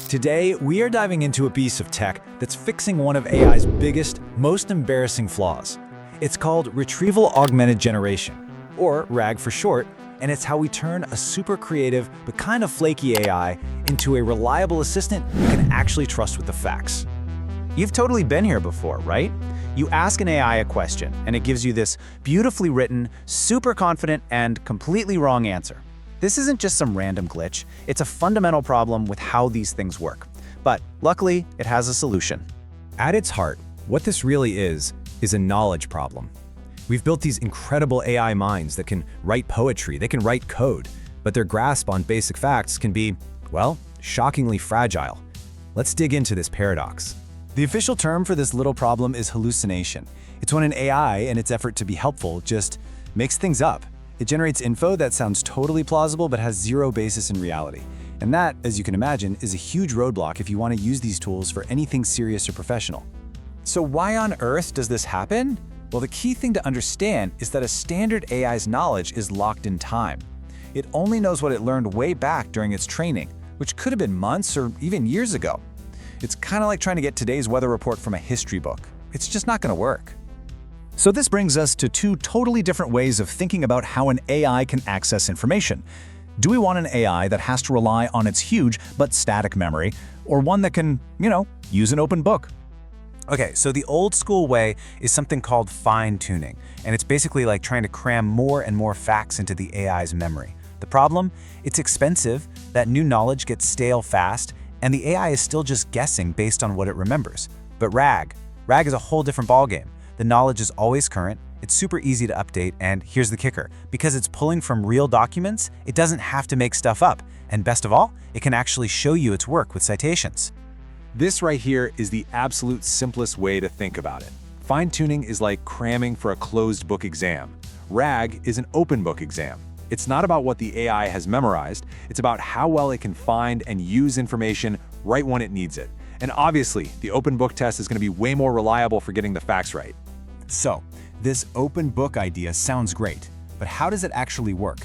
Today, we are diving into a piece of tech that's fixing one of AI's biggest, most embarrassing flaws. It's called Retrieval Augmented Generation, or RAG for short, and it's how we turn a super creative but kind of flaky AI into a reliable assistant you can actually trust with the facts. You've totally been here before, right? You ask an AI a question, and it gives you this beautifully written, super confident, and completely wrong answer. This isn't just some random glitch, it's a fundamental problem with how these things work. But luckily, it has a solution. At its heart, what this really is a knowledge problem. We've built these incredible AI minds that can write poetry, they can write code, but their grasp on basic facts can be, well, shockingly fragile. Let's dig into this paradox. The official term for this little problem is hallucination. It's when an AI, in its effort to be helpful, just makes things up. It generates info that sounds totally plausible but has zero basis in reality. And that, as you can imagine, is a huge roadblock if you want to use these tools for anything serious or professional. So why on earth does this happen? Well, the key thing to understand is that a standard AI's knowledge is locked in time. It only knows what it learned way back during its training, which could have been months or even years ago. It's kind of like trying to get today's weather report from a history book. It's just not going to work. So this brings us to two totally different ways of thinking about how an AI can access information. Do we want an AI that has to rely on its huge but static memory, or one that can, use an open book? Okay, so the old school way is something called fine-tuning, and it's basically like trying to cram more and more facts into the AI's memory. The problem? It's expensive, that new knowledge gets stale fast, and the AI is still just guessing based on what it remembers. But RAG is a whole different ballgame. The knowledge is always current, it's super easy to update, and here's the kicker. Because it's pulling from real documents, it doesn't have to make stuff up. And best of all, it can actually show you its work with citations. This right here is the absolute simplest way to think about it. Fine-tuning is like cramming for a closed book exam. RAG is an open book exam. It's not about what the AI has memorized, it's about how well it can find and use information right when it needs it. And obviously, the open book test is going to be way more reliable for getting the facts right. So, this open book idea sounds great, but how does it actually work?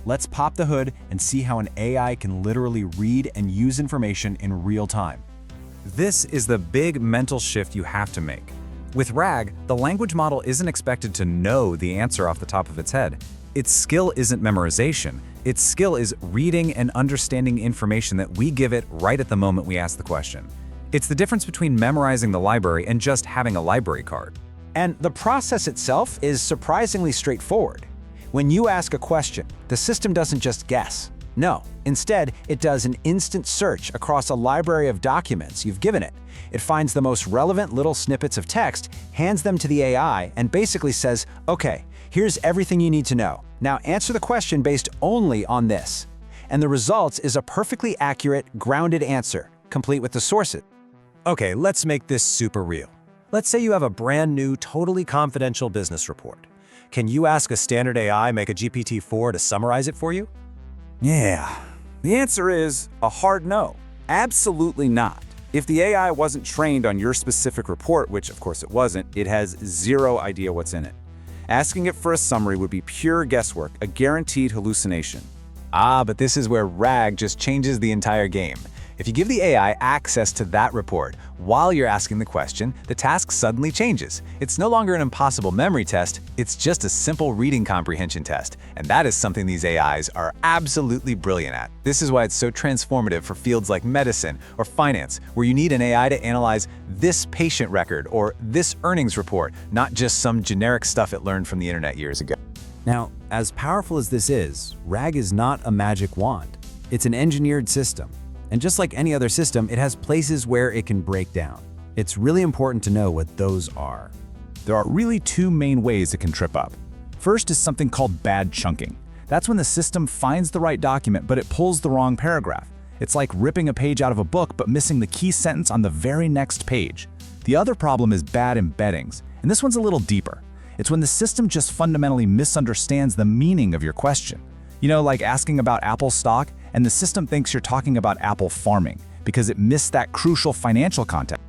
Let's pop the hood and see how an AI can literally read and use information in real time. This is the big mental shift you have to make. With RAG, the language model isn't expected to know the answer off the top of its head. Its skill isn't memorization. Its skill is reading and understanding information that we give it right at the moment we ask the question. It's the difference between memorizing the library and just having a library card. And the process itself is surprisingly straightforward. When you ask a question, the system doesn't just guess. No, instead, it does an instant search across a library of documents you've given it. It finds the most relevant little snippets of text, hands them to the AI, and basically says, okay, here's everything you need to know. Now answer the question based only on this. And the result is a perfectly accurate, grounded answer, complete with the sources. Okay, let's make this super real. Let's say you have a brand new, totally confidential business report. Can you ask a standard AI make a GPT-4 to summarize it for you? Yeah, the answer is a hard no. Absolutely not. If the AI wasn't trained on your specific report, which of course it wasn't, it has zero idea what's in it. Asking it for a summary would be pure guesswork, a guaranteed hallucination. But this is where RAG just changes the entire game. If you give the AI access to that report while you're asking the question, the task suddenly changes. It's no longer an impossible memory test, it's just a simple reading comprehension test. And that is something these AIs are absolutely brilliant at. This is why it's so transformative for fields like medicine or finance, where you need an AI to analyze this patient record or this earnings report, not just some generic stuff it learned from the internet years ago. Now, as powerful as this is, RAG is not a magic wand. It's an engineered system. And just like any other system, it has places where it can break down. It's really important to know what those are. There are really two main ways it can trip up. First is something called bad chunking. That's when the system finds the right document, but it pulls the wrong paragraph. It's like ripping a page out of a book, but missing the key sentence on the very next page. The other problem is bad embeddings, and this one's a little deeper. It's when the system just fundamentally misunderstands the meaning of your question. Like asking about Apple stock, and the system thinks you're talking about apple farming because it missed that crucial financial context.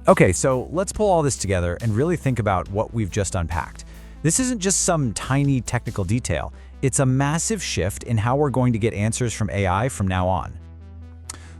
Okay, so let's pull all this together and really think about what we've just unpacked. This isn't just some tiny technical detail. It's a massive shift in how we're going to get answers from AI from now on.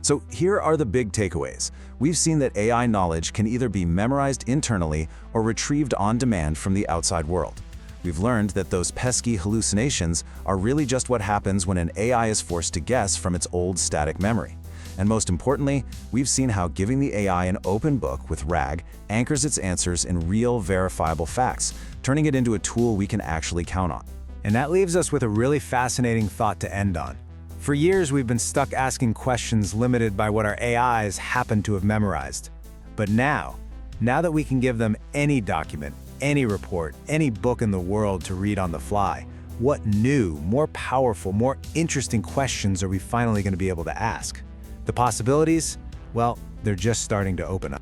So here are the big takeaways. We've seen that AI knowledge can either be memorized internally or retrieved on demand from the outside world. We've learned that those pesky hallucinations are really just what happens when an AI is forced to guess from its old static memory. And most importantly, we've seen how giving the AI an open book with RAG anchors its answers in real, verifiable facts, turning it into a tool we can actually count on. And that leaves us with a really fascinating thought to end on. For years, we've been stuck asking questions limited by what our AIs happen to have memorized. But now that we can give them any document, any report, any book in the world to read on the fly, what new, more powerful, more interesting questions are we finally going to be able to ask? The possibilities? Well, they're just starting to open up.